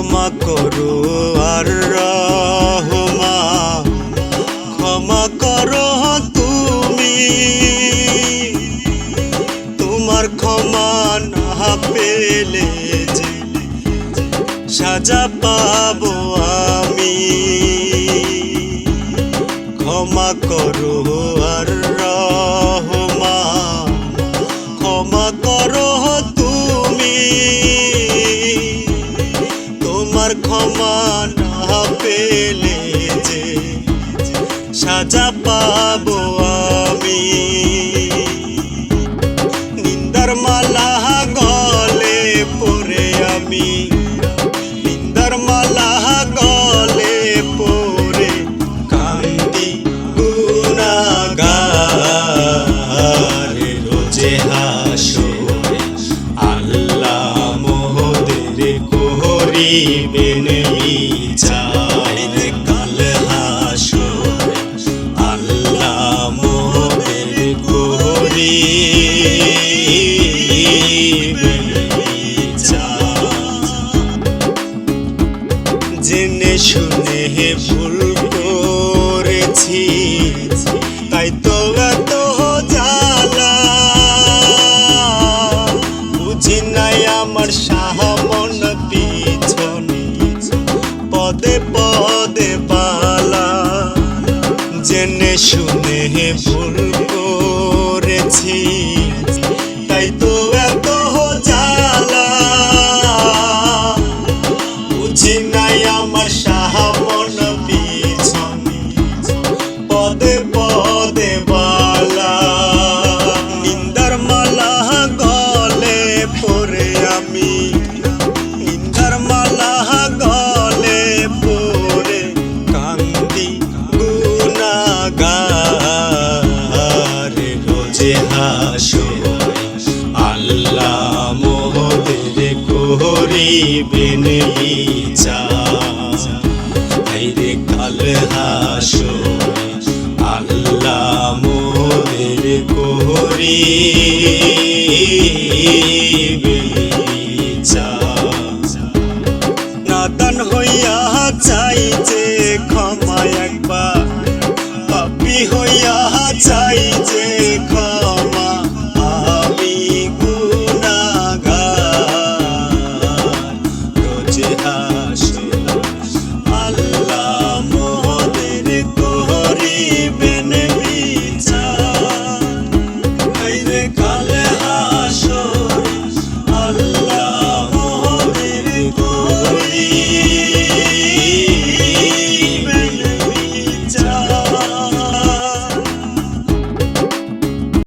ক্ষমা করো আর রহমান, ক্ষমা করো তুমি। তোমার ক্ষমা না পেলে যে সাজা পাবো আমি। ক্ষমা করো আর রহমান, ক্ষমা করো তুমি। তোমার ক্ষমা না পেলে যে সাজা পাবো আমি। নিন্দার মালা গলে পরে আমি, নিন্দার মালা গলে পরে কান্দি গুনাহগার রোজে হাসরে। আল্লাহ মোদের করিবেন বিচার কাল হাসরে। আল্লাহ মোদের করিবেন বিচার। জেনে শুনে ভুল করেছি, তাই তো এত জ্বালা। বুঝি নাই আমার সামন পিছনে পদে পদে বালা। জেনে শুনে ভুল করেছি, তাই তো এত জ্বালা। বুঝি নাই আমার সামন পিছনে পদে পদে বালা। নিন্দার মালা গলে পরে আমি, নিন্দার মালা গলে পরে কান্দি গুনাহগার রোজে হাসরে। আল্লাহ মোদের করিবেন বিচার হায়রে কাল হাসরে। আল্লাহ মোদের করিবেন